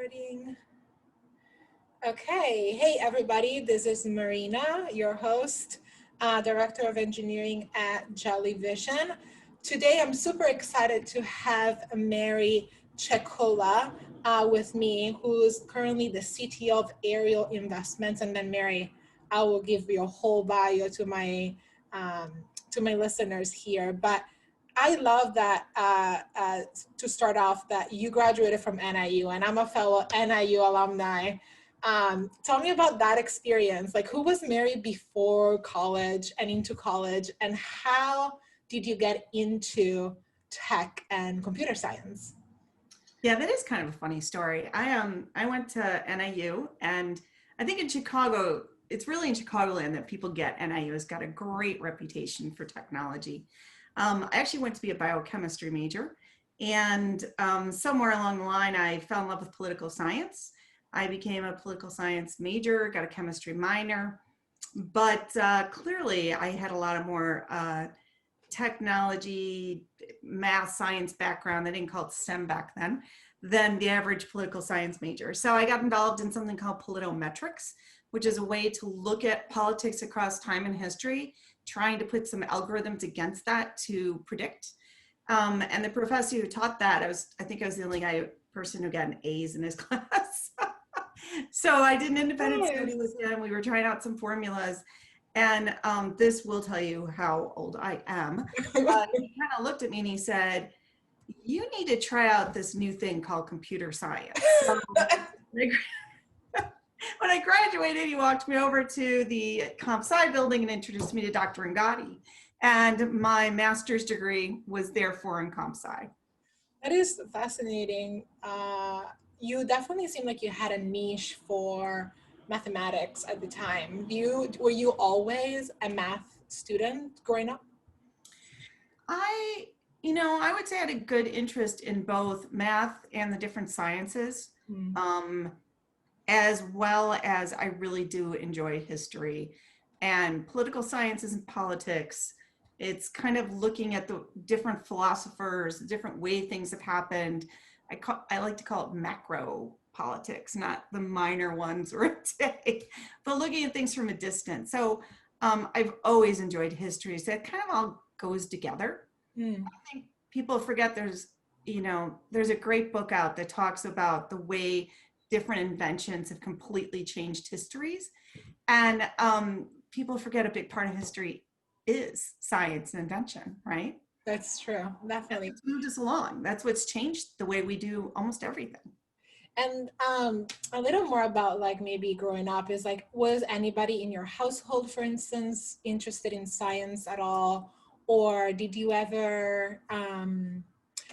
Recording. Okay, hey everybody, this is Marina, your host, Director of Engineering at Jelly Vision. Today I'm super excited to have Mary Cecola with me, who's currently the CTO of Ariel Investments. And then Mary, I will give you a whole bio to my listeners here. But I love that, to start off, that you graduated from NIU, and I'm a fellow NIU alumni. Tell me about that experience. Like, who was Mary before college and into college, and how did you get into tech and computer science? Yeah, that is kind of a funny story. I went to NIU, and I think in Chicago, it's really in Chicagoland that people get NIU has got a great reputation for technology. I actually went to be a biochemistry major, and somewhere along the line, I fell in love with political science. I became a political science major, got a chemistry minor, but clearly I had a lot of more technology, math, science background. They didn't call it STEM back then, than the average political science major. So I got involved in something called politometrics, which is a way to look at politics across time and history, trying to put some algorithms against that to predict. And the professor who taught that, I think I was the only person who got an A's in his class. So I did an independent study with him. We were trying out some formulas. And this will tell you how old I am. He kind of looked at me and he said, "You need to try out this new thing called computer science." So when I graduated, he walked me over to the Comp Sci building and introduced me to Dr. Ngati. And my master's degree was therefore in Comp Sci. That is fascinating. You definitely seem like you had a niche for mathematics at the time. Were you always a math student growing up? I would say I had a good interest in both math and the different sciences, as well as I really do enjoy history and political sciences and politics. It's kind of looking at the different philosophers, the different way things have happened. I like to call it macro politics, not the minor ones or a day, but looking at things from a distance. So I've always enjoyed history. So it kind of all goes together. I think people forget there's a great book out that talks about the way different inventions have completely changed histories. And people forget a big part of history is science and invention, right? That's true, definitely. That's moved us along. That's what's changed the way we do almost everything. And a little more about, like, maybe growing up is, like, was anybody in your household, for instance, interested in science at all? Or did you ever,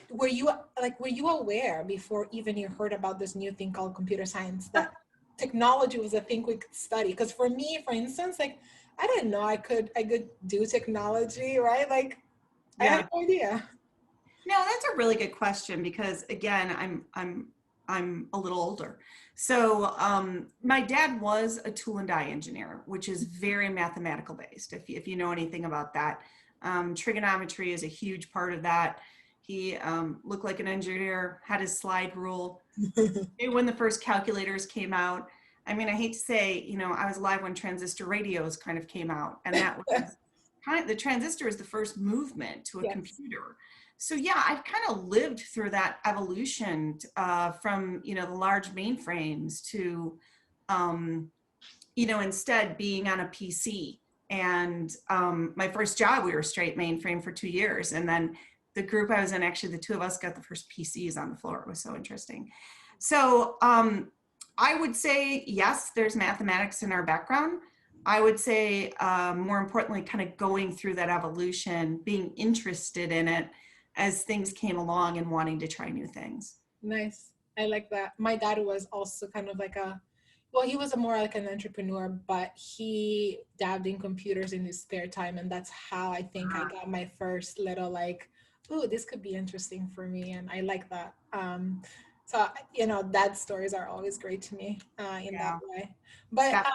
were you aware before even you heard about this new thing called computer science that technology was a thing we could study? Because for me, for instance, like, I didn't know I could do technology, right? Like, yeah. I had no idea. No, that's a really good question, because again, I'm a little older. So my dad was a tool and die engineer, which is very mathematical based. If you know anything about that, trigonometry is a huge part of that. He looked like an engineer, had his slide rule. When the first calculators came out, I mean, I hate to say, I was alive when transistor radios kind of came out, and that was the transistor is the first movement to a computer. So yeah, I've kind of lived through that evolution from, the large mainframes to, instead being on a PC. And my first job, we were straight mainframe for 2 years. And then the group I was in, actually, the two of us got the first PCs on the floor. It was so interesting. So I would say, yes, there's mathematics in our background. I would say, more importantly, kind of going through that evolution, being interested in it as things came along and wanting to try new things. Nice. I like that. My dad was also kind of like he was more like an entrepreneur, but he dabbed in computers in his spare time. And that's how I think I got my first little, like, oh, this could be interesting for me. And I like that. So, dad stories are always great to me in that way. But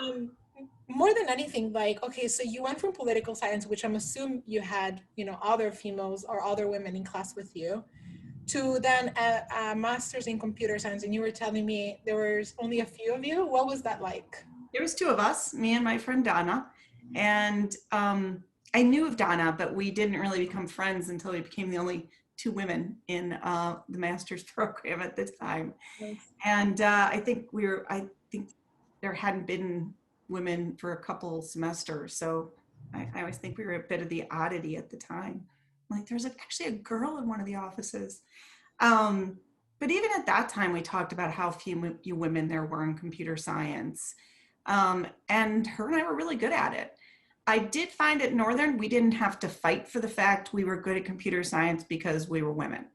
more than anything, like, okay, so you went from political science, which I'm assuming you had, other females or other women in class with you. to then a master's in computer science, and you were telling me there was only a few of you. What was that like? There was two of us, me and my friend Donna, and I knew of Donna, but we didn't really become friends until we became the only two women in the master's program at the time. Nice. And I think there hadn't been women for a couple semesters, so I always think we were a bit of the oddity at the time. Like there's actually a girl in one of the offices. But even at that time, we talked about how few women there were in computer science. And her and I were really good at it. I did find at Northern, we didn't have to fight for the fact we were good at computer science because we were women.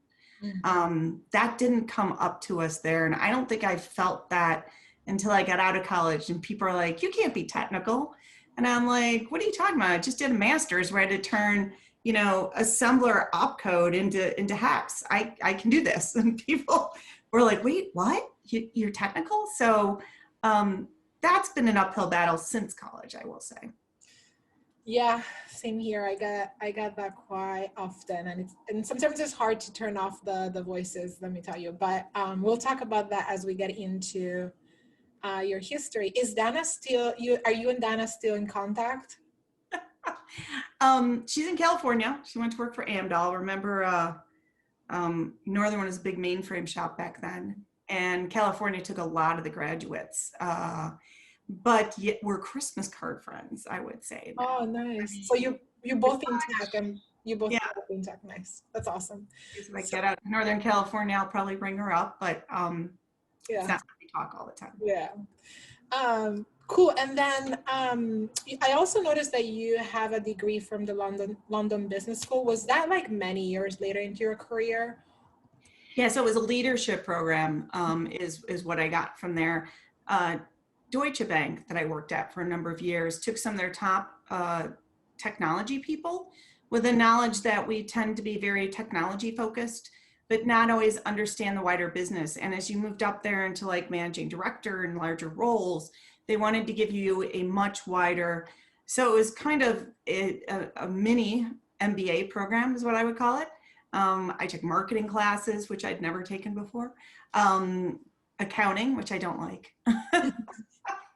That didn't come up to us there. And I don't think I felt that until I got out of college and people are like, you can't be technical. And I'm like, what are you talking about? I just did a master's where I had to turn, assembler opcode into hex. I can do this. And people were like, wait, what? You're technical? So that's been an uphill battle since college, I will say. Yeah, same here. I got that quite often, and sometimes it's hard to turn off the voices, let me tell you. But we'll talk about that as we get into your history. Is Dana still are you and Dana still in contact? She's in California. She went to work for Amdahl. Remember, Northern was a big mainframe shop back then, and California took a lot of the graduates. But yet we're Christmas card friends, I would say. Oh, nice. So you both in tech, and you both in tech. Nice. That's awesome. If I get out to Northern California, I'll probably bring her up, but it's not we talk all the time. Yeah. Cool. And then I also noticed that you have a degree from the London Business School. Was that like many years later into your career? Yeah, so it was a leadership program is what I got from there. Deutsche Bank that I worked at for a number of years took some of their top technology people with the knowledge that we tend to be very technology focused, but not always understand the wider business. And as you moved up there into like managing director and larger roles, they wanted to give you a much wider, so it was kind of a mini MBA program is what I would call it. I took marketing classes, which I'd never taken before. Accounting, which I don't like.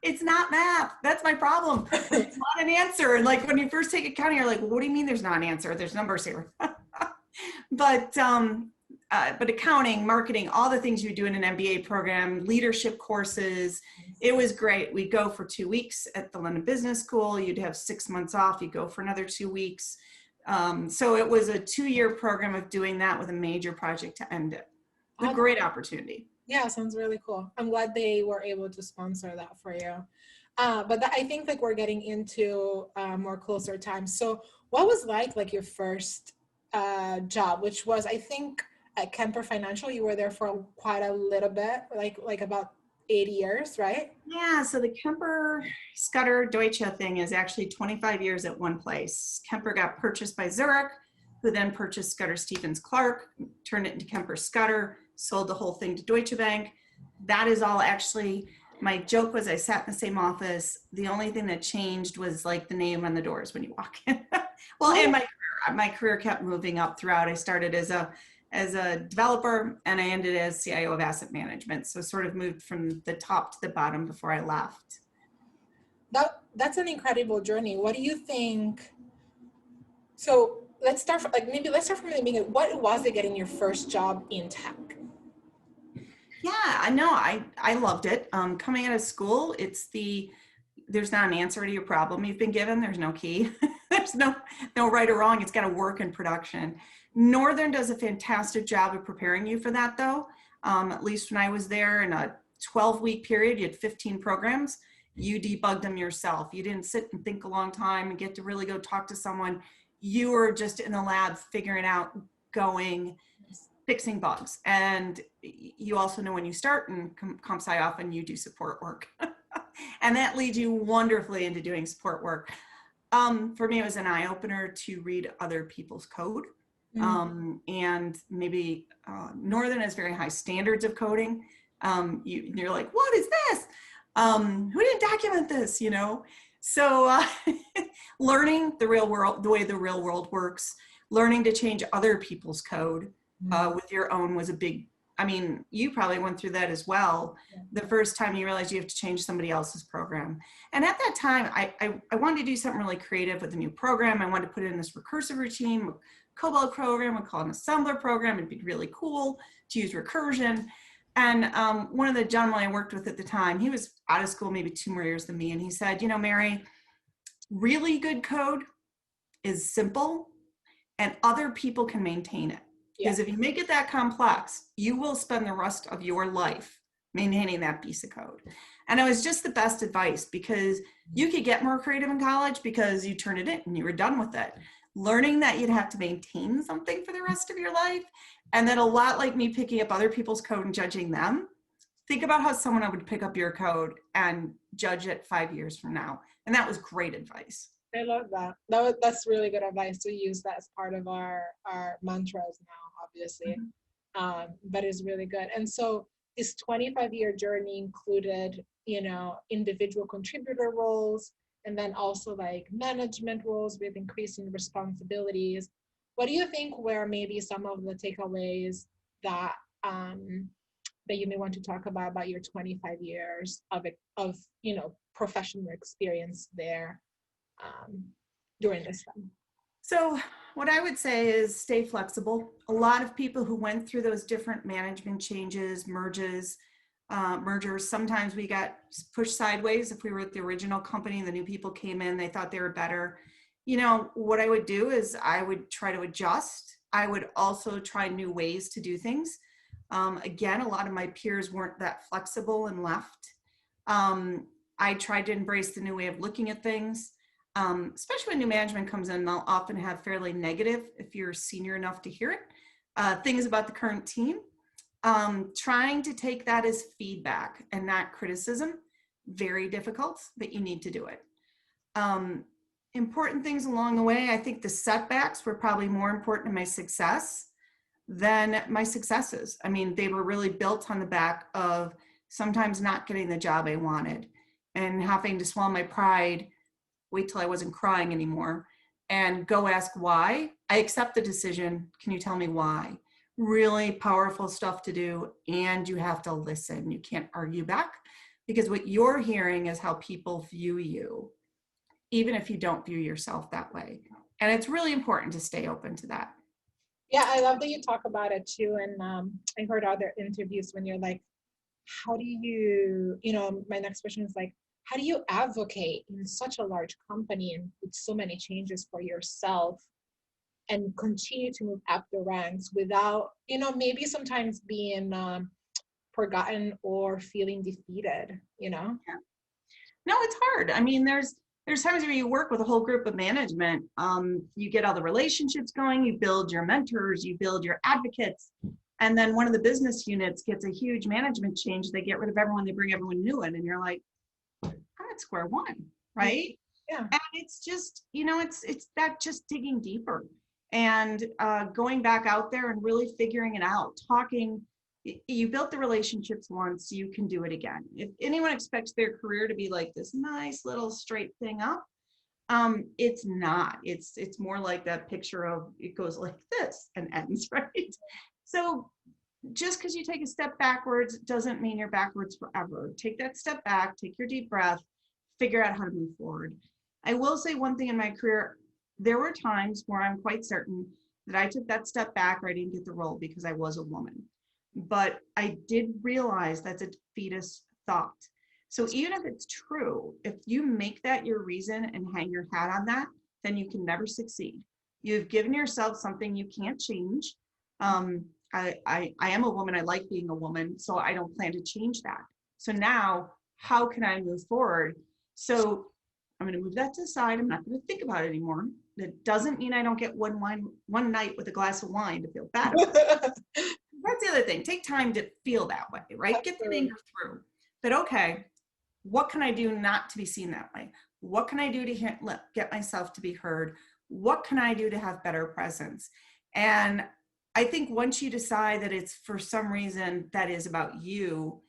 It's not math. That's my problem. It's not an answer. And like when you first take accounting, you're like, well, what do you mean there's not an answer? There's numbers here. But accounting, marketing, all the things you do in an MBA program, leadership courses, it was great. We'd go for 2 weeks at the London Business School. You'd have 6 months off. You'd go for another 2 weeks. So it was a 2-year program of doing that with a major project to end it. A great opportunity. Yeah, sounds really cool. I'm glad they were able to sponsor that for you. But I think like we're getting into more closer times. So what was like your first job, which was, I think, at Kemper Financial? You were there for quite a little bit, like about 8 years, right? Yeah, so the Kemper Scudder Deutsche thing is actually 25 years at one place. Kemper got purchased by Zurich, who then purchased Scudder Stephens Clark, turned it into Kemper Scudder, sold the whole thing to Deutsche Bank. That is all actually, my joke was I sat in the same office. The only thing that changed was like the name on the doors when you walk in. Well, and my career kept moving up throughout. I started as a developer and I ended as CIO of asset management. So sort of moved from the top to the bottom before I left. That's an incredible journey. What do you think? So let's start from the beginning. What was it getting your first job in tech? Yeah, I know. I loved it. Coming out of school, there's not an answer to your problem you've been given. There's no key. There's no right or wrong. It's got to work in production. Northern does a fantastic job of preparing you for that, though. At least when I was there, in a 12-week period, you had 15 programs. You debugged them yourself. You didn't sit and think a long time and get to really go talk to someone. You were just in the lab figuring out, fixing bugs. And you also know when you start and comp sci often you do support work. And that leads you wonderfully into doing support work. For me, it was an eye-opener to read other people's code. And maybe Northern has very high standards of coding. You're like, what is this? Who didn't document this, So learning the real world, the way the real world works, learning to change other people's code with your own was a big, I mean, you probably went through that as well. Yeah. The first time you realize you have to change somebody else's program. And at that time, I wanted to do something really creative with a new program. I wanted to put in this recursive routine, COBOL program, we call it an assembler program. It'd be really cool to use recursion. And one of the gentlemen I worked with at the time, he was out of school maybe 2 more years than me. And he said, you know, Mary, really good code is simple and other people can maintain it. Because if you make it that complex, you will spend the rest of your life maintaining that piece of code. And it was just the best advice, because you could get more creative in college because you turned it in and you were done with it. Learning that you'd have to maintain something for the rest of your life, and then a lot like me picking up other people's code and judging them, think about how someone would pick up your code and judge it 5 years from now. And that was great advice. I love that. That's really good advice to use that as part of our mantras now, obviously. But it's really good. And so this 25-year journey included, you know, individual contributor roles, and then also like management roles with increasing responsibilities. What do you think were maybe some of the takeaways that that you may want to talk about your 25 years of you know, professional experience there during this time? So what I would say is stay flexible. A lot of people who went through those different management changes, mergers, sometimes we got pushed sideways. If we were at the original company and the new people came in, they thought they were better. You know, what I would do is I would try to adjust. I would also try new ways to do things. Again, a lot of my peers weren't that flexible and left. I tried to embrace the new way of looking at things. Especially when new management comes in, they'll often have fairly negative, if you're senior enough to hear it, things about the current team. Trying to take that as feedback and not criticism, very difficult, but you need to do it. Important things along the way, I think the setbacks were probably more important to my success than my successes. I mean, they were really built on the back of sometimes not getting the job I wanted and having to swallow my pride, wait till I wasn't crying anymore, and go ask why. I accept the decision. Can you tell me why? Really powerful stuff to do, and you have to listen. You can't argue back, because what you're hearing is how people view you, even if you don't view yourself that way. And it's really important to stay open to that. Yeah, I love that you talk about it too. And I heard other interviews when you're like, how do you, you know, my next question is like, how do you advocate in such a large company and with so many changes for yourself and continue to move up the ranks without, you know, maybe sometimes being forgotten or feeling defeated, you know? Yeah. No, it's hard. I mean, there's times where you work with a whole group of management. You get all the relationships going, you build your mentors, you build your advocates. And then one of the business units gets a huge management change. They get rid of everyone, they bring everyone new in, and you're like, I'm at square one, right? Yeah. And it's just, you know, it's that just digging deeper and going back out there and really figuring it out, talking. You built the relationships once, you can do it again. If anyone expects their career to be like this nice little straight thing up, it's not. It's more like that picture of it goes like this and ends, right? So just because you take a step backwards doesn't mean you're backwards forever. Take that step back, take your deep breath, figure out how to move forward. I will say one thing in my career, there were times where I'm quite certain that I took that step back or I didn't get the role because I was a woman. But I did realize that's a defeatist thought. So even if it's true, if you make that your reason and hang your hat on that, then you can never succeed. You've given yourself something you can't change. I am a woman. I like being a woman, so I don't plan to change that. So now, how can I move forward? So I'm going to move that to the side. I'm not going to think about it anymore. That doesn't mean I don't get one night with a glass of wine to feel bad about it. That's the other thing. Take time to feel that way, right? Get the anger through. But okay, what can I do not to be seen that way? What can I do to get myself to be heard? What can I do to have better presence? And I think once you decide that it's for some reason that is about you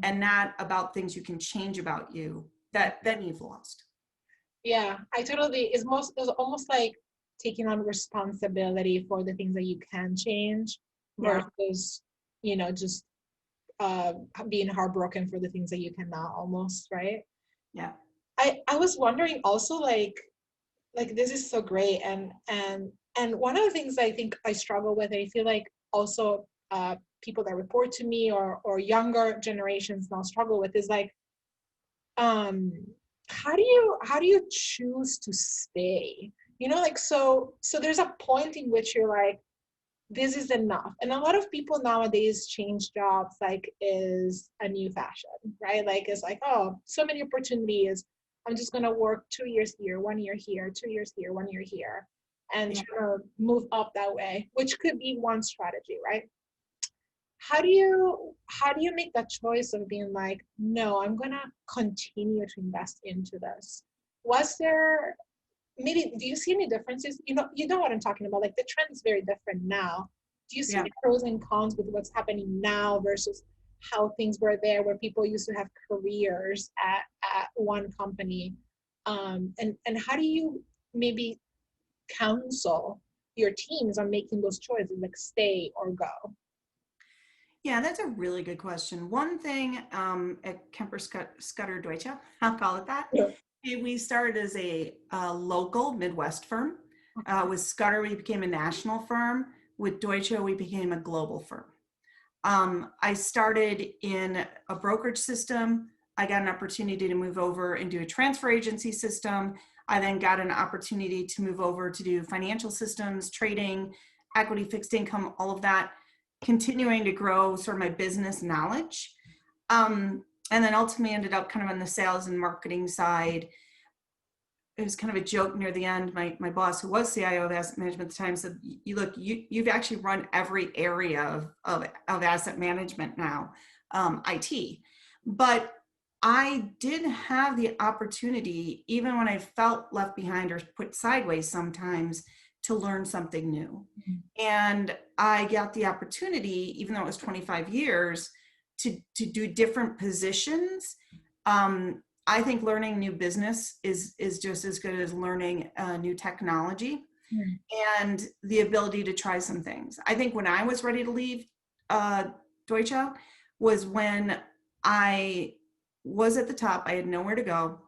and not about things you can change about you, then you've lost. Yeah, I totally, it's almost like taking on responsibility for the things that you can change Yeah. versus, just being heartbroken for the things that you cannot almost, right? Yeah. I was wondering also, like this is so great, and one of the things I think I struggle with, I feel like also people that report to me or younger generations now struggle with, is like, um how do you choose to stay, like, so there's a point in which you're like, this is enough. And a lot of people nowadays change jobs like is a new fashion, right? Like it's like, oh, so many opportunities. I'm just gonna work 2 years here, 1 year here, 2 years here, 1 year here, and Yeah. try to move up that way, which could be one strategy, right? How do you make that choice of being like, no, I'm gonna continue to invest into this? Was there, maybe, do you see any differences? You know what I'm talking about. Like the trend is very different now. Do you see Yeah. any pros and cons with what's happening now versus how things were there, where people used to have careers at one company? And how do you maybe counsel your teams on making those choices, like stay or go? Yeah, that's a really good question. One thing at Kemper Scudder Deutsche, I'll call it that. Yeah. We started as a local Midwest firm. With Scudder, we became a national firm. With Deutsche, we became a global firm. I started in a brokerage system. I got an opportunity to move over and do a transfer agency system. I then got an opportunity to move over to do financial systems, trading, equity, fixed income, all of that, continuing to grow sort of my business knowledge. And then ultimately ended up kind of on the sales and marketing side. It was kind of a joke near the end. My boss, who was CIO of asset management at the time, said, you've actually run every area of asset management now, IT. But I did have the opportunity, even when I felt left behind or put sideways sometimes, to learn something new. And I got the opportunity, even though it was 25 years, to do different positions. I think learning new business is just as good as learning new technology and the ability to try some things. I think when I was ready to leave Deutsche was when I was at the top. I had nowhere to go.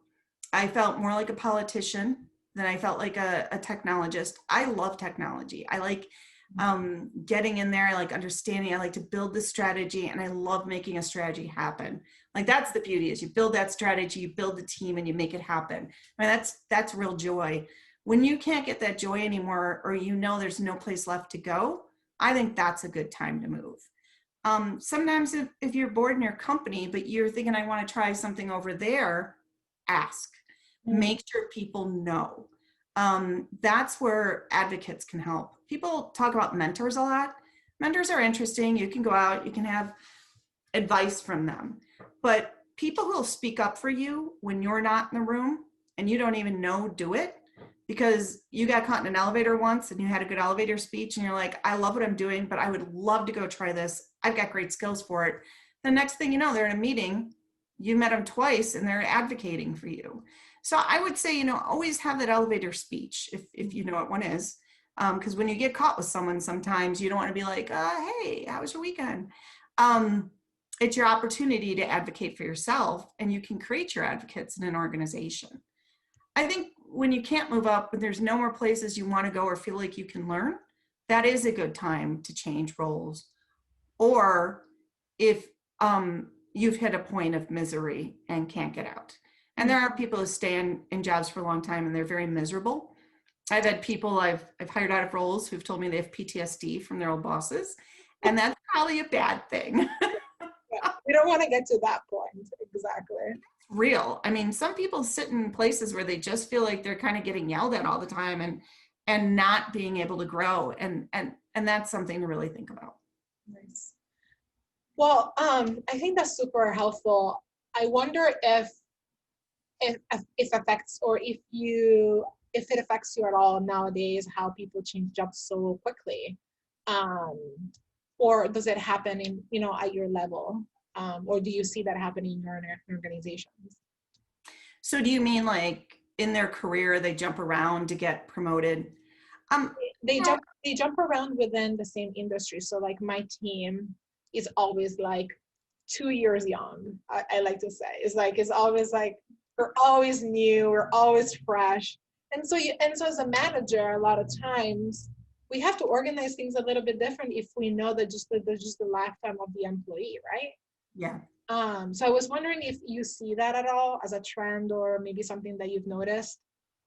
I felt more like a politician than I felt like a technologist. I love technology. I like getting in there. I like understanding. I like to build the strategy, and I love making a strategy happen. Like that's the beauty, is you build that strategy, you build the team, and you make it happen. I mean, that's real joy. When you can't get that joy anymore, or there's no place left to go, I think that's a good time to move. Sometimes if you're bored in your company, but you're thinking, I want to try something over there, ask. Make sure people know. That's where advocates can help. People talk about mentors a lot. Mentors are interesting. You can go out, you can have advice from them. But people who will speak up for you when you're not in the room and you don't even know, do it. Because you got caught in an elevator once and you had a good elevator speech and you're like, I love what I'm doing, but I would love to go try this. I've got great skills for it. The next thing you know, they're in a meeting, you met them twice and they're advocating for you. So I would say, always have that elevator speech if you know what one is. Because when you get caught with someone, sometimes you don't want to be like, hey, how was your weekend? It's your opportunity to advocate for yourself, and you can create your advocates in an organization. I think when you can't move up, when there's no more places you want to go or feel like you can learn, that is a good time to change roles. Or if you've hit a point of misery and can't get out. And there are people who stay in jobs for a long time and they're very miserable. I've had people I've hired out of roles who've told me they have PTSD from their old bosses, and that's probably a bad thing. Yeah, we don't want to get to that point. Exactly. Real. I mean, some people sit in places where they just feel like they're kind of getting yelled at all the time and not being able to grow. And that's something to really think about. Nice. Well, I think that's super helpful. I wonder if affects, or if it affects you at all nowadays, how people change jobs so quickly, or does it happen in at your level, or do you see that happening in your organizations? So do you mean like in their career they jump around to get promoted? they jump around within the same industry. So like my team is always like 2 years young. I like to say it's always like we're always new, we're always fresh. And so as a manager, a lot of times we have to organize things a little bit different if we know that there's just the lifetime of the employee, right? Yeah. So I was wondering if you see that at all as a trend or maybe something that you've noticed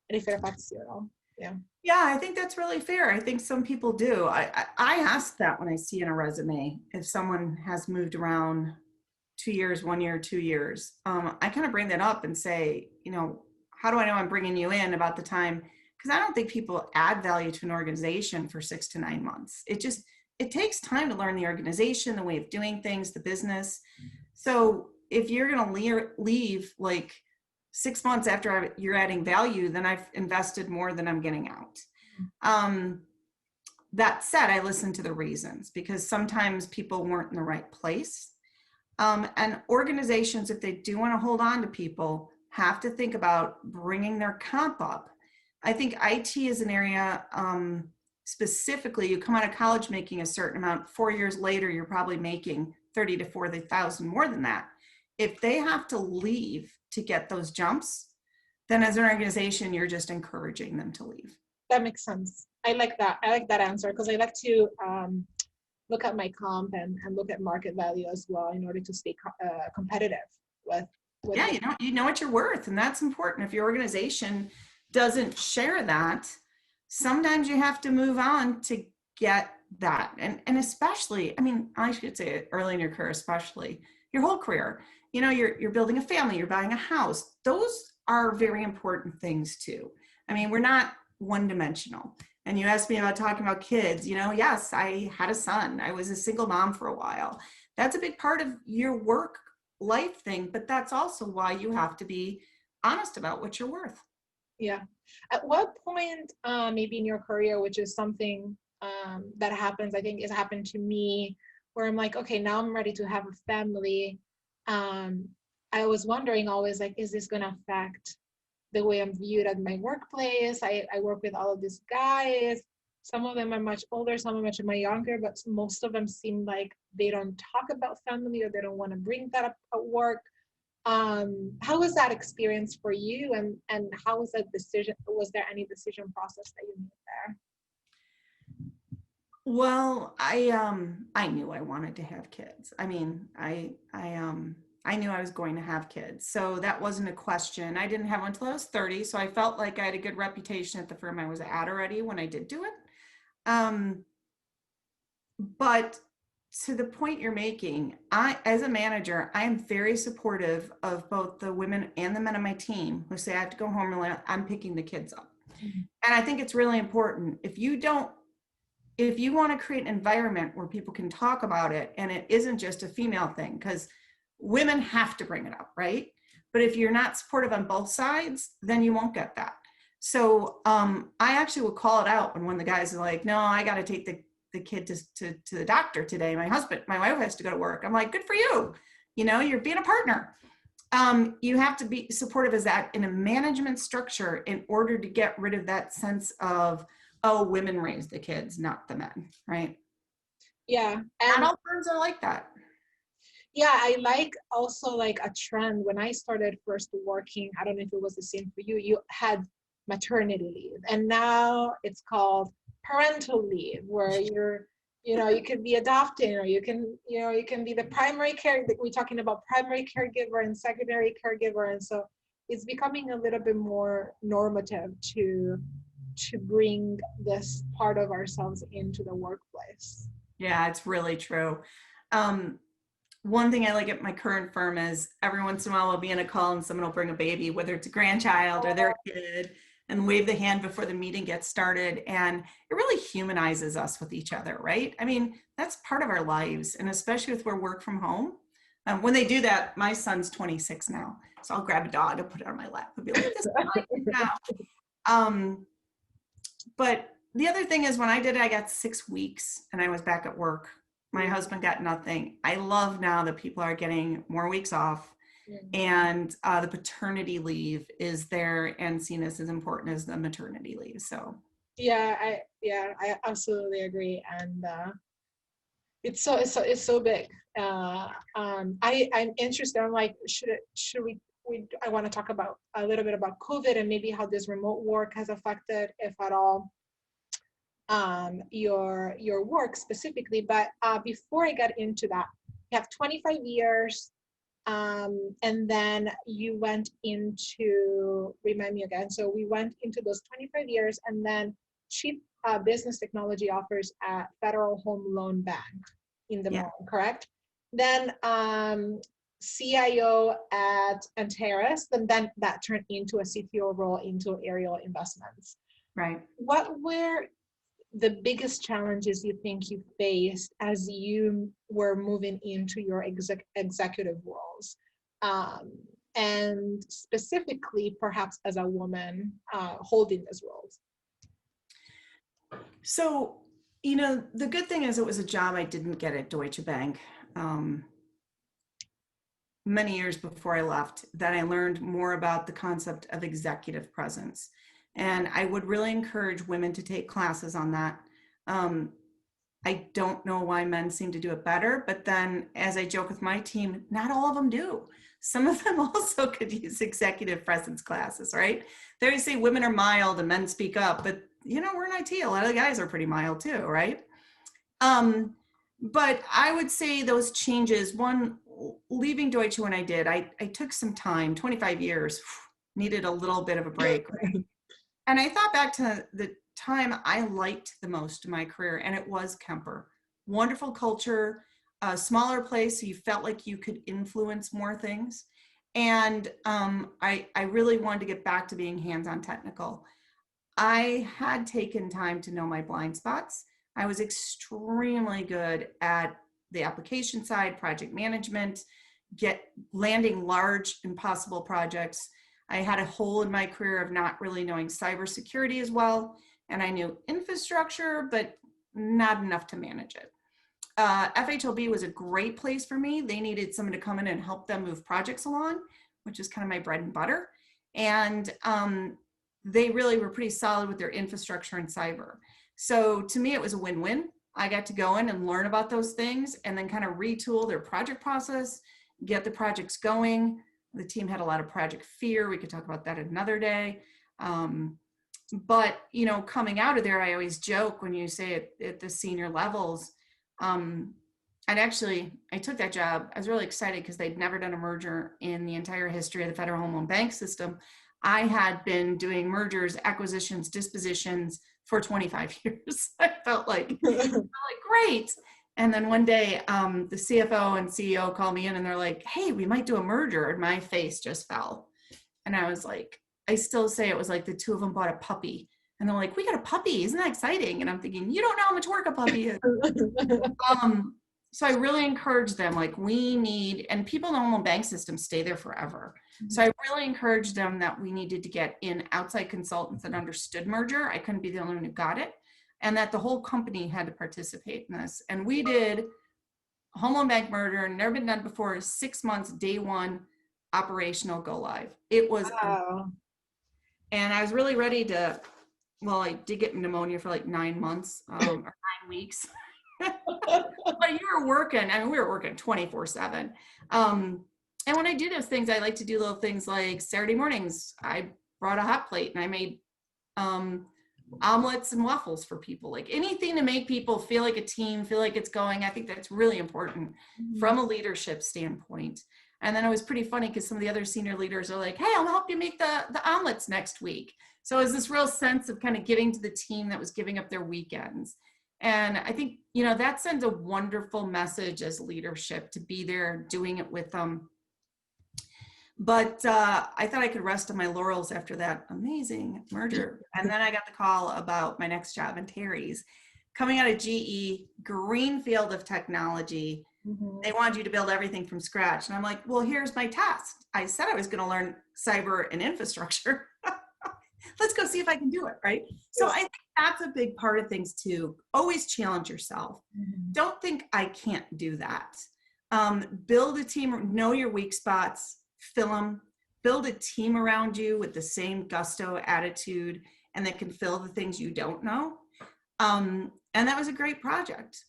and if it affects you at all. Yeah. Yeah, I think that's really fair. I think some people do. I ask that when I see in a resume if someone has moved around 2 years, 1 year, 2 years. I kind of bring that up and say, how do I know I'm bringing you in about the time? Because I don't think people add value to an organization for 6 to 9 months. It takes time to learn the organization, the way of doing things, the business. So if you're going to leave like 6 months after you're adding value, then I've invested more than I'm getting out. That said, I listen to the reasons because sometimes people weren't in the right place. And organizations, if they do want to hold on to people, have to think about bringing their comp up. I think IT is an area, specifically, you come out of college making a certain amount, 4 years later, you're probably making 30 to 40,000 more than that. If they have to leave to get those jumps, then as an organization, you're just encouraging them to leave. That makes sense. I like that. I like that answer because I like to look at my comp and look at market value as well in order to stay competitive with yeah, you know what you're worth, and that's important. If your organization doesn't share that, sometimes you have to move on to get that. And especially, I mean, I should say early in your career, especially your whole career, you're building a family, you're buying a house. Those are very important things too. I mean, we're not one-dimensional. And you asked me about talking about kids, yes, I had a son. I was a single mom for a while. That's a big part of your work life thing, but that's also why you have to be honest about what you're worth. Yeah. At what point, maybe in your career, which is something that happens, I think it's happened to me, where I'm like, okay, now I'm ready to have a family. I was wondering always like, is this going to affect the way I'm viewed at my workplace? I work with all of these guys. Some of them are much older, some are much younger, but most of them seem like they don't talk about family or they don't want to bring that up at work. How was that experience for you? And how was that decision? Was there any decision process that you made there? Well, I knew I wanted to have kids. I mean, I knew I was going to have kids. So that wasn't a question. I didn't have one until I was 30. So I felt like I had a good reputation at the firm I was at already when I did do it. But to the point you're making, as a manager, I am very supportive of both the women and the men on my team who say I have to go home and I'm picking the kids up. Mm-hmm. And I think it's really important. If you want to create an environment where people can talk about it and it isn't just a female thing, because women have to bring it up, right? But if you're not supportive on both sides, then you won't get that. So I actually will call it out when one of the guys is like, no, I got to take the kid to the doctor today. My wife has to go to work. I'm like, good for you. You're being a partner. You have to be supportive as that in a management structure in order to get rid of that sense of, oh, women raise the kids, not the men, right? Yeah. And not all firms are like that. Yeah, I like also like a trend when I started first working, I don't know if it was the same for you, you had maternity leave. And now it's called parental leave, where you can be adopting, or you can be the primary care, we're talking about primary caregiver and secondary caregiver. And so it's becoming a little bit more normative to bring this part of ourselves into the workplace. Yeah, it's really true. One thing I like at my current firm is every once in a while we'll be in a call and someone will bring a baby, whether it's a grandchild or their kid, and wave the hand before the meeting gets started. And it really humanizes us with each other, right? I mean, that's part of our lives. And especially with where work from home. When they do that, my son's 26 now. So I'll grab a dog and put it on my lap and be like, this is mine now. But the other thing is when I did it, I got 6 weeks and I was back at work. My husband got nothing. I love now that people are getting more weeks off, and the paternity leave is there and seen as important as the maternity leave. So I absolutely agree. And it's so big. I'm interested. I'm like, should we I want to talk about a little bit about COVID and maybe how this remote work has affected, if at all, your work specifically. But before I get into that, you have 25 years, and then you went into, remind me again. So we went into those 25 years, and then chief business technology offers at Federal Home Loan Bank in Des Yeah, Moines, correct? Then CIO at Antares, and then that turned into a CTO role into Ariel Investments. right. What were the biggest challenges you think you faced as you were moving into your executive roles? Um, and specifically, perhaps as a woman holding those roles? So, the good thing is it was a job I didn't get at Deutsche Bank. Um, Many years before I left, that I learned more about the concept of executive presence. And I would really encourage women to take classes on that. Um, I don't know why men seem to do it better, but then as I joke with my team, not all of them do. Some of them also could use executive presence classes, right? They always say women are mild and men speak up, but we're in IT. A lot of the guys are pretty mild too, right? Um, but I would say those changes, one, leaving Deutsche when I did, I took some time, 25 years, needed a little bit of a break. Right? And I thought back to the time I liked the most in my career, and it was Kemper. Wonderful culture, a smaller place, so you felt like you could influence more things. And I really wanted to get back to being hands-on technical. I had taken time to know my blind spots. I was extremely good at the application side, project management, landing large impossible projects. I had a hole in my career of not really knowing cybersecurity as well. And I knew infrastructure, but not enough to manage it. FHLB was a great place for me. They needed someone to come in and help them move projects along, which is kind of my bread and butter. And they really were pretty solid with their infrastructure and cyber. So to me, it was a win-win. I got to go in and learn about those things and then kind of retool their project process, get the projects going. The team had a lot of project fear. We could talk about that another day. But, coming out of there, I always joke when you say it at the senior levels, I took that job. I was really excited because they'd never done a merger in the entire history of the Federal Home Loan Bank system. I had been doing mergers, acquisitions, dispositions for 25 years. I felt like great. And then one day, the CFO and CEO called me in and they're like, hey, we might do a merger. And my face just fell. And I was like, I still say it was like the two of them bought a puppy. And they're like, we got a puppy. Isn't that exciting? And I'm thinking, you don't know how much work a puppy is. So I really encourage them, like we need, and people in the home loan bank system stay there forever. So I really encouraged them that we needed to get in outside consultants that understood merger. I couldn't be the only one who got it. And that the whole company had to participate in this. And we did a home loan bank merger, never been done before, 6 months, day one, operational go live. It was, Wow. and I was really ready to, well, I did get pneumonia for like 9 months or 9 weeks. But you were working, we were working 24/7. And when I do those things, I like to do little things like Saturday mornings, I brought a hot plate and I made omelets and waffles for people, like anything to make people feel like a team, feel like it's going. I think that's really important from a leadership standpoint. And then it was pretty funny because some of the other senior leaders are like, hey, I'll help you make the omelets next week. So it was this real sense of kind of giving to the team that was giving up their weekends. And I think, that sends a wonderful message as leadership to be there doing it with them. But I thought I could rest on my laurels after that amazing merger. And then I got the call about my next job in Terry's. Coming out of GE, greenfield of technology, they wanted you to build everything from scratch. And I'm like, well, here's my task. I said I was going to learn cyber and infrastructure. Let's go see if I can do it, right? So I think that's a big part of things too. Always challenge yourself. Don't think I can't do that. Build a team, know your weak spots, fill them, build a team around you with the same gusto, attitude, and that can fill the things you don't know. And that was a great project.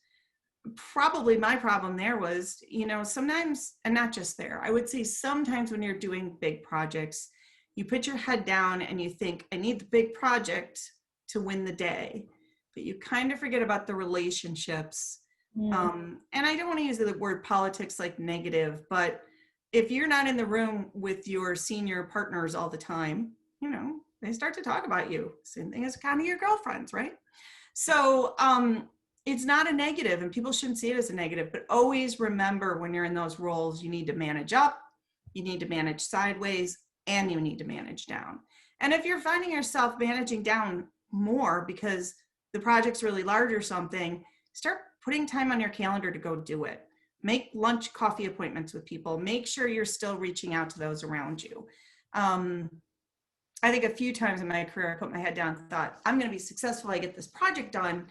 Probably my problem there was, sometimes, and not just there, I would say sometimes when you're doing big projects, you put your head down and you think, I need the big project to win the day, but you kind of forget about the relationships. And I don't want to use the word politics like negative, but if you're not in the room with your senior partners all the time, they start to talk about you. Same thing as kind of your girlfriends, right? So it's not a negative, and people shouldn't see it as a negative, but always remember when you're in those roles, you need to manage up, you need to manage sideways, and you need to manage down. And if you're finding yourself managing down more because the project's really large or something, start putting time on your calendar to go do it. Make lunch, coffee appointments with people. Make sure you're still reaching out to those around you. I think a few times in my career, I put my head down and thought, I'm going to be successful. I get this project done.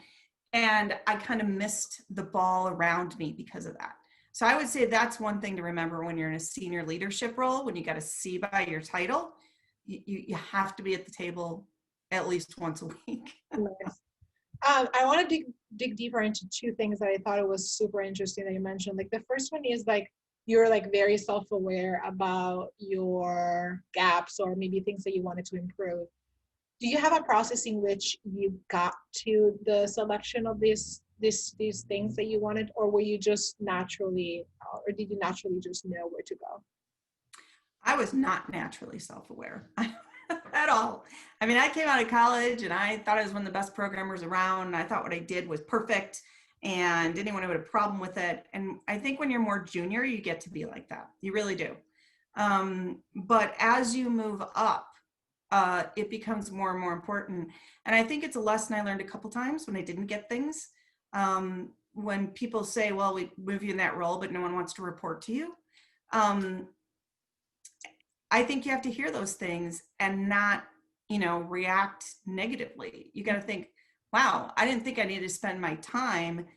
And I kind of missed the ball around me because of that. So I would say that's one thing to remember when you're in a senior leadership role, when you got to see by your title, you have to be at the table at least once a week. Nice. I want to dig deeper into two things that I thought it was super interesting that you mentioned. Like the first one is like, you're like very self-aware about your gaps or maybe things that you wanted to improve. Do you have a process in which you got to the selection of these things that you wanted, or were you just naturally, or did you naturally just know where to go? I was not naturally self-aware at all. I mean, I came out of college and I thought I was one of the best programmers around. And I thought what I did was perfect and didn't want to have a problem with it. And I think when you're more junior, you get to be like that. You really do. But as you move up, it becomes more and more important. And I think it's a lesson I learned a couple times when I didn't get things. When people say, well, we move you in that role, but no one wants to report to you. I think you have to hear those things and not, react negatively. You got to think, wow, I didn't think I needed to spend my time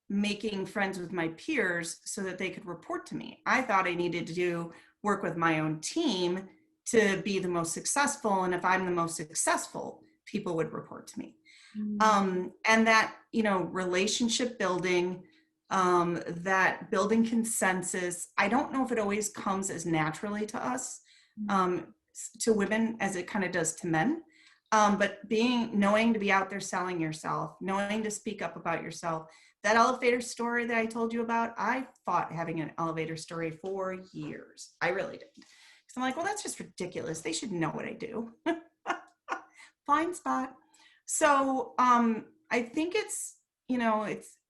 making friends with my peers so that they could report to me. I thought I needed to work with my own team to be the most successful. And if I'm the most successful, people would report to me. And that, relationship building, that building consensus, I don't know if it always comes as naturally to us, to women as it kind of does to men. But knowing to be out there selling yourself, knowing to speak up about yourself, that elevator story that I told you about, I fought having an elevator story for years. I really did. I'm like, well, that's just ridiculous. They should know what I do. Blind spot. So I think it's,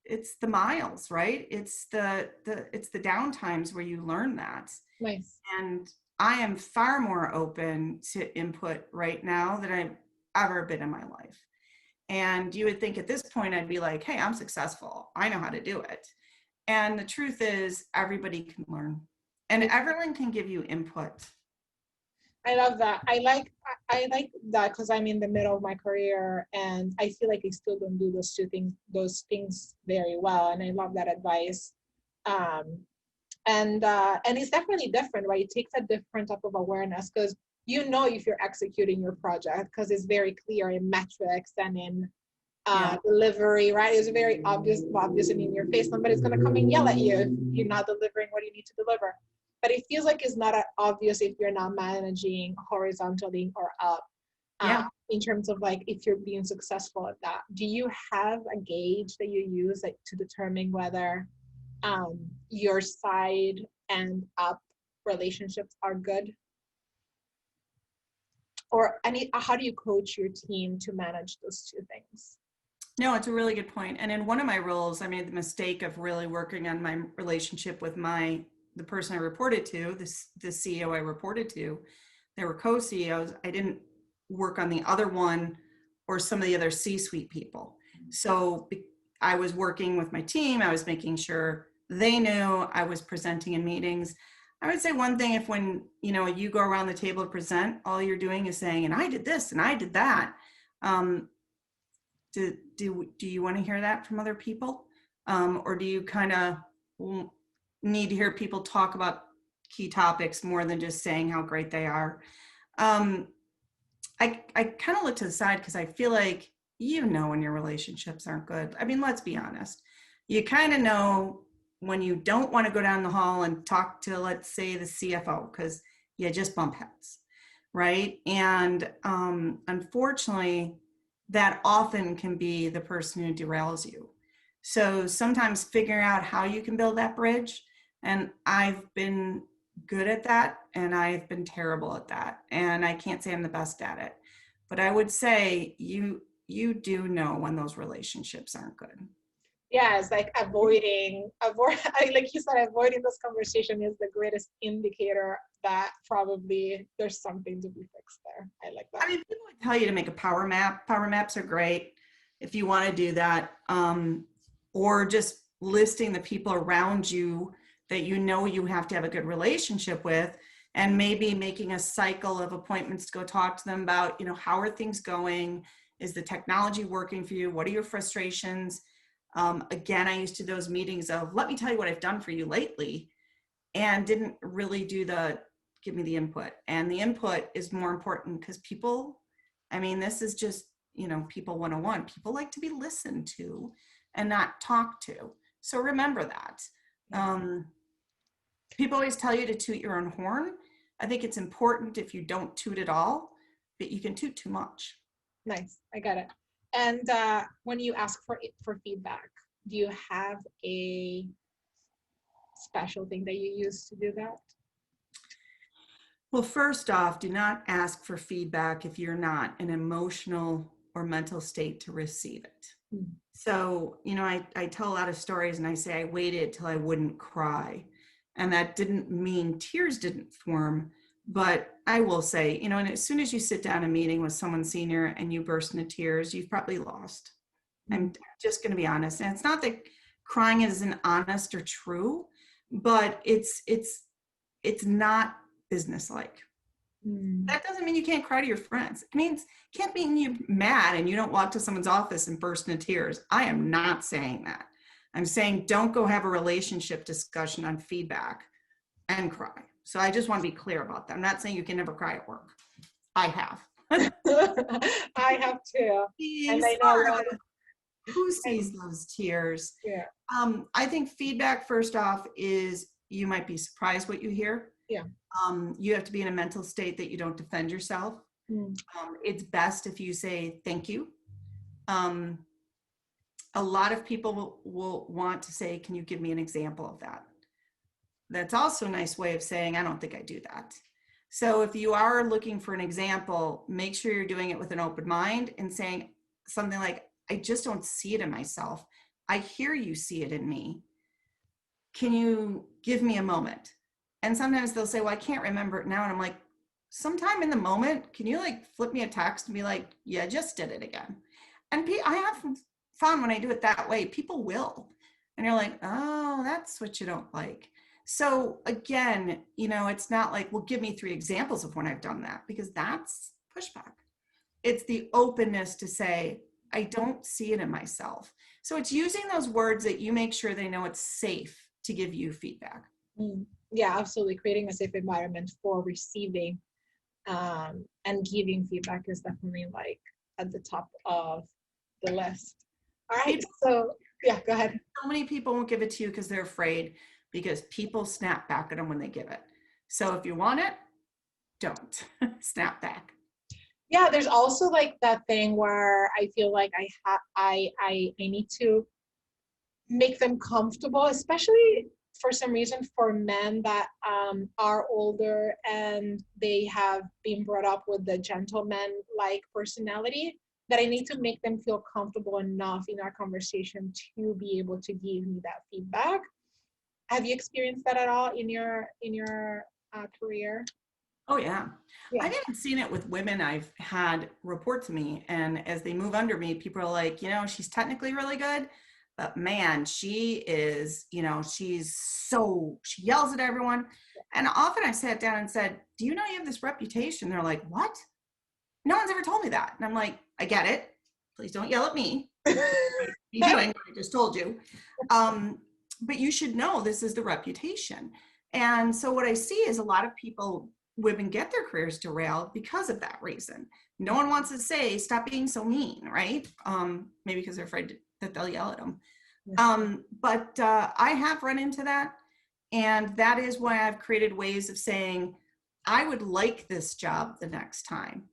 it's the miles, right? It's the down times where you learn that. Nice. And I am far more open to input right now than I've ever been in my life. And you would think at this point, I'd be like, hey, I'm successful. I know how to do it. And the truth is everybody can learn. And everyone can give you input. I love that. I like that because I'm in the middle of my career and I feel like I still don't do those things very well. And I love that advice. And it's definitely different, right? It takes a different type of awareness because if you're executing your project because it's very clear in metrics and in delivery, right? It's very obvious and in your face. Somebody's going to come and yell at you if you're not delivering what you need to deliver. But it feels like it's not obvious if you're not managing horizontally or up in terms of like if you're being successful at that. Do you have a gauge that you use to determine whether your side and up relationships are good? Or how do you coach your team to manage those two things? No, it's a really good point. And in one of my roles, I made the mistake of really working on my relationship with the person I reported to, the CEO I reported to. There were co-CEOs. I didn't work on the other one or some of the other C-suite people. So I was working with my team. I was making sure they knew I was presenting in meetings. I would say one thing, if when, you go around the table to present, all you're doing is saying, and I did this and I did that. Do you want to hear that from other people? Or do you kind of need to hear people talk about key topics more than just saying how great they are? I kind of look to the side because I feel like, when your relationships aren't good. I mean, let's be honest. You kind of know when you don't want to go down the hall and talk to, let's say, the CFO, because you just bump heads, right? And unfortunately, that often can be the person who derails you. So sometimes figuring out how you can build that bridge, and I've been good at that, and I've been terrible at that, and I can't say I'm the best at it, but I would say you do know when those relationships aren't good. Yeah, it's like like you said, avoiding this conversation is the greatest indicator that probably there's something to be fixed there. I like that. I mean, people would tell you to make a power map. Power maps are great if you want to do that, or just listing the people around you that you have to have a good relationship with, and maybe making a cycle of appointments to go talk to them about, how are things going? Is the technology working for you? What are your frustrations? Again, I used to those meetings of, let me tell you what I've done for you lately, and didn't really do the give me the input. And the input is more important because people, I mean, this is just, people 101. People like to be listened to and not talked to. So remember that. People always tell you to toot your own horn. I think it's important if you don't toot at all, but you can toot too much. Nice, I got it. And when you ask for feedback, do you have a special thing that you use to do that? Well, first off, do not ask for feedback if you're not in an emotional or mental state to receive it. Mm-hmm. So, I tell a lot of stories and I say I waited till I wouldn't cry. And that didn't mean tears didn't form, but I will say, and as soon as you sit down a meeting with someone senior and you burst into tears, you've probably lost. Mm-hmm. I'm just going to be honest. And it's not that crying isn't honest or true, but it's not businesslike. That doesn't mean you can't cry to your friends. It can't mean you're mad and you don't walk to someone's office and burst into tears. I am not saying that. I'm saying don't go have a relationship discussion on feedback and cry. So I just want to be clear about that. I'm not saying you can never cry at work. I have. I have too. And I know who sees those tears? Yeah. I think feedback, first off, is you might be surprised what you hear. Yeah. You have to be in a mental state that you don't defend yourself. It's best if you say thank you. A lot of people will want to say, can you give me an example of that? That's also a nice way of saying, I don't think I do that. So if you are looking for an example, make sure you're doing it with an open mind and saying something like, I just don't see it in myself. I hear you see it in me. Can you give me a moment? And sometimes they'll say, well, I can't remember it now. And I'm like, sometime in the moment, can you flip me a text and be like, yeah, just did it again. And I have found when I do it that way, people will. And you're like, oh, that's what you don't like. So again, it's not like, well, give me 3 examples of when I've done that, because that's pushback. It's the openness to say, I don't see it in myself. So it's using those words that you make sure they know it's safe to give you feedback. Yeah, absolutely. Creating a safe environment for receiving and giving feedback is definitely at the top of the list. All right. So yeah, go ahead. So many people won't give it to you because they're afraid, because people snap back at them when they give it. So if you want it, don't snap back. Yeah, there's also that thing where I feel like I need to make them comfortable, especially for some reason for men that are older and they have been brought up with the gentleman-like personality, that I need to make them feel comfortable enough in our conversation to be able to give me that feedback. Have you experienced that at all in your career? Oh yeah. I've even seen it with women I've had report to me, and as they move under me, people are like, she's technically really good, but man, she is, she yells at everyone. And often I sat down and said, do you know you have this reputation? They're like, what? No one's ever told me that. And I'm like, I get it. Please don't yell at me. You're doing what I just told you. But you should know this is the reputation. And so what I see is a lot of people women get their careers derailed because of that reason. No one wants to say, stop being so mean, right? Maybe because they're afraid that they'll yell at them. But I have run into that. And that is why I've created ways of saying, I would like this job the next time.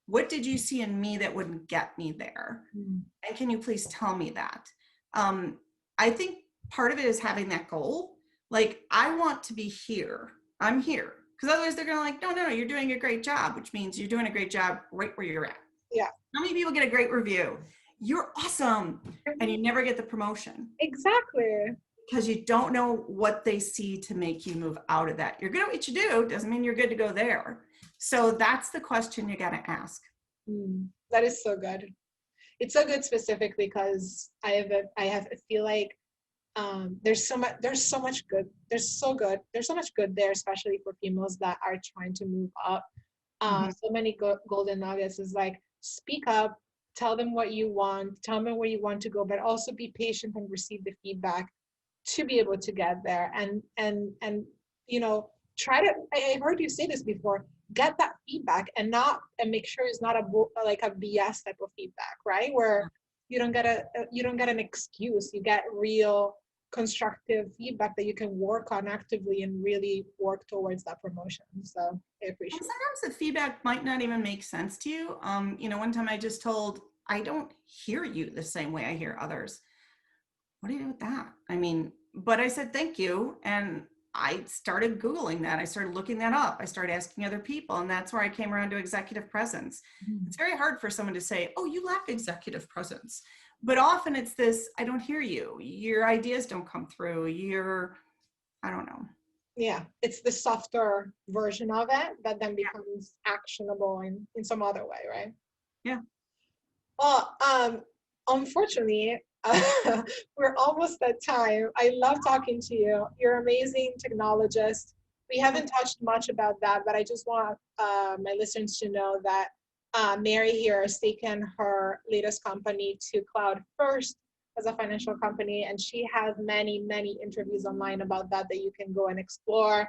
What did you see in me that wouldn't get me there? And can you please tell me that? I think part of it is having that goal. Like, I want to be here. I'm here. Because otherwise they're going to like, no, you're doing a great job, which means you're doing a great job right where you're at. Yeah. How many people get a great review? You're awesome. And you never get the promotion. Exactly. Because you don't know what they see to make you move out of that. You're good at what you do. Doesn't mean you're good to go there. So that's the question you got to ask. That is so good. It's so good specifically because I feel like there's so much good there, especially for females that are trying to move up. So many golden nuggets is like, speak up, tell them what you want, tell them where you want to go, but also be patient and receive the feedback to be able to get there. And try to, I heard you say this before, get that feedback and make sure it's not a BS type of feedback, right? Where you don't get an excuse, you get real constructive feedback that you can work on actively and really work towards that promotion. So I appreciate it. Sometimes the feedback might not even make sense to you. One time I just told, I don't hear you the same way I hear others. What do you do with that? But I said, thank you. And I started Googling that. I started looking that up. I started asking other people. And that's where I came around to executive presence. It's very hard for someone to say, oh, you lack executive presence. But often it's this, I don't hear you. Your ideas don't come through. I don't know. Yeah, it's the softer version of it that then becomes actionable in some other way, right? Yeah. Well, unfortunately, we're almost at time. I love talking to you. You're an amazing technologist. We haven't touched much about that, but I just want my listeners to know that Mary here has taken her latest company to cloud first as a financial company, and she has many, many interviews online about that you can go and explore.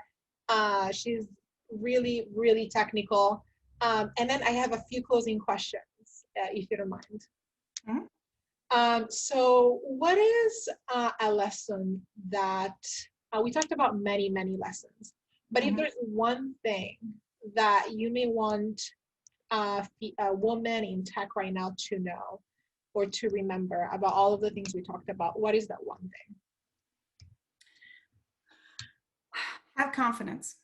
She's really, really technical. And then I have a few closing questions, if you don't mind. So what is a lesson that, we talked about many, many lessons, but if there's one thing that you may want a woman in tech right now to know or to remember about all of the things we talked about, what is that one thing? Have confidence.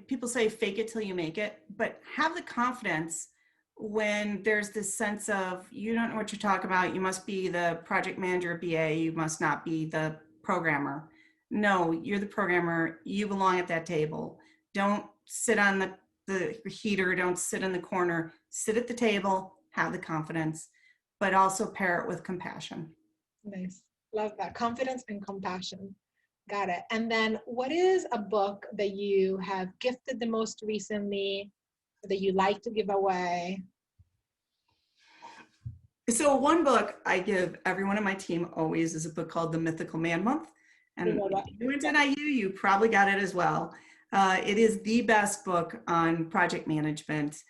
People say fake it till you make it, but have the confidence when there's this sense of you don't know what you're talking about. You must be the project manager, BA. You must not be the programmer. No, you're the programmer. You belong at that table. Don't sit on the heater. Don't sit in the corner. Sit at the table. Have the confidence, but also pair it with compassion. Nice. Love that. Confidence and compassion. Got it. And then what is a book that you have gifted the most recently that you like to give away? So one book I give everyone on my team always is a book called The Mythical Man Month. And if you went to NIU, you probably got it as well. It is the best book on project management.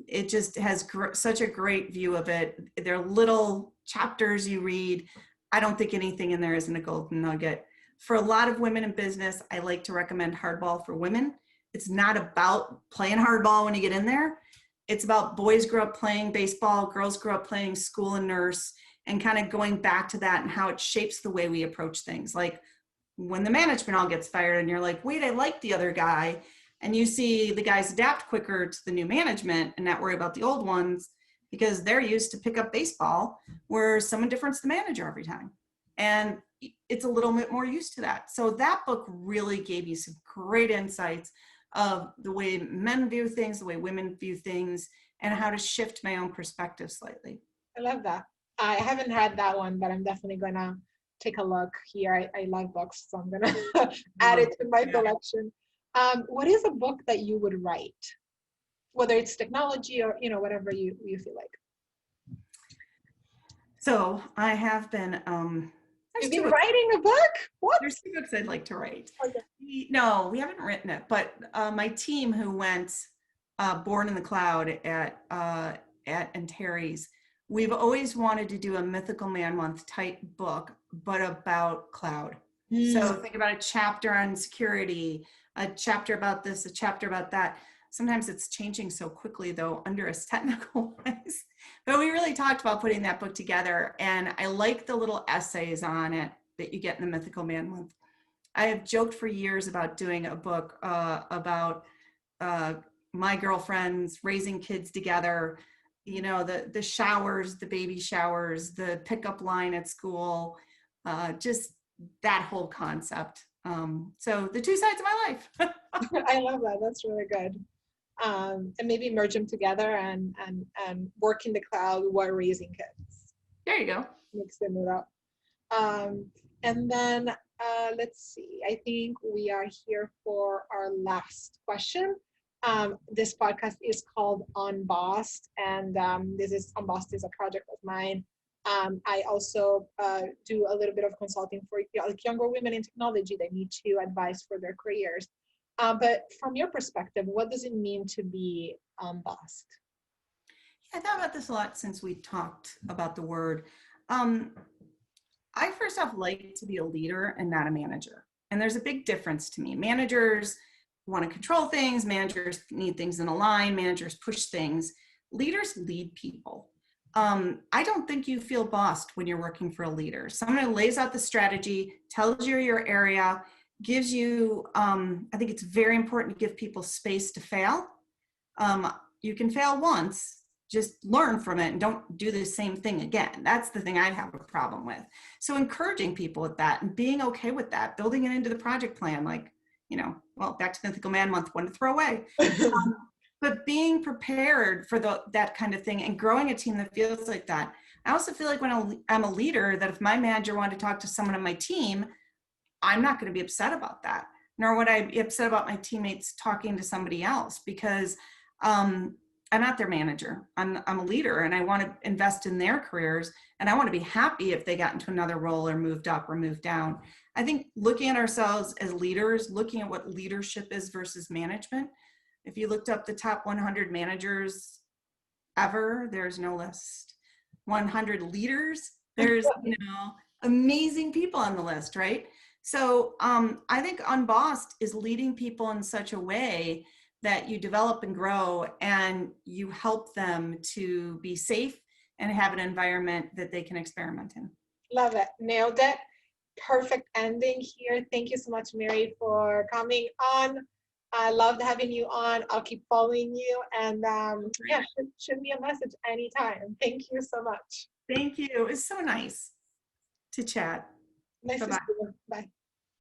It just has such a great view of it. They're little chapters you read. I don't think anything in there isn't a golden nugget. For a lot of women in business, I like to recommend Hardball for Women. It's not about playing hardball when you get in there. It's about boys grew up playing baseball, girls grew up playing school and nurse, and kind of going back to that and how it shapes the way we approach things. Like when the management all gets fired and you're like, wait, I like the other guy. And you see the guys adapt quicker to the new management and not worry about the old ones because they're used to pick up baseball where someone different's the manager every time. And it's a little bit more used to that. So that book really gave you some great insights of the way men view things, the way women view things, and how to shift my own perspective slightly. I love that. I haven't had that one, but I'm definitely going to take a look here. I love books, so I'm going to add it to my collection. What is a book that you would write? Whether it's technology or, whatever you feel like. So I have been, You've been writing a book? What? There's two books I'd like to write. Okay. No, we haven't written it, but my team who went Born in the Cloud at Antares, we've always wanted to do a Mythical Man Month type book, but about cloud. So think about a chapter on security, a chapter about this, a chapter about that. Sometimes it's changing so quickly, though, under us technical wise. But we really talked about putting that book together, and I like the little essays on it that you get in the Mythical Man Month. I have joked for years about doing a book about my girlfriends raising kids together, you know, the showers, the baby showers, the pickup line at school, just that whole concept. So the two sides of my life. I love that. That's really good. And maybe merge them together and work in the cloud while raising kids. There you go. Mixing it up. And then let's see. I think we are here for our last question. This podcast is called Unbossed, and this is Unbossed is a project of mine. I also do a little bit of consulting for like younger women in technology that need to advise for their careers. But from your perspective, what does it mean to be unbossed? I thought about this a lot since we talked about the word. I first off like to be a leader and not a manager. And there's a big difference to me. Managers want to control things. Managers need things in a line. Managers push things. Leaders lead people. I don't think you feel bossed when you're working for a leader. Someone who lays out the strategy, tells you your area, gives you, I think it's very important to give people space to fail. You can fail once, just learn from it and don't do the same thing again. That's the thing I'd have a problem with. So encouraging people with that and being okay with that, building it into the project plan, like, you know, well, back to Mythical Man Month, one to throw away. But being prepared for that kind of thing and growing a team that feels like that. I also feel like when I'm a leader, that if my manager wanted to talk to someone on my team, I'm not going to be upset about that, nor would I be upset about my teammates talking to somebody else, because I'm not their manager. I'm a leader, and I want to invest in their careers, and I want to be happy if they got into another role or moved up or moved down. I think looking at ourselves as leaders, looking at what leadership is versus management. If you looked up the top 100 managers ever, there's no list. 100 leaders, there's, you know, amazing people on the list, right? So I think Unbossed is leading people in such a way that you develop and grow, and you help them to be safe and have an environment that they can experiment in. Love it. Nailed it. Perfect ending here. Thank you so much, Mary, for coming on. I loved having you on. I'll keep following you, and yeah, shoot me a message anytime. Thank you so much. Thank you. It was so nice to chat. Nice Bye-bye. to see you. Bye.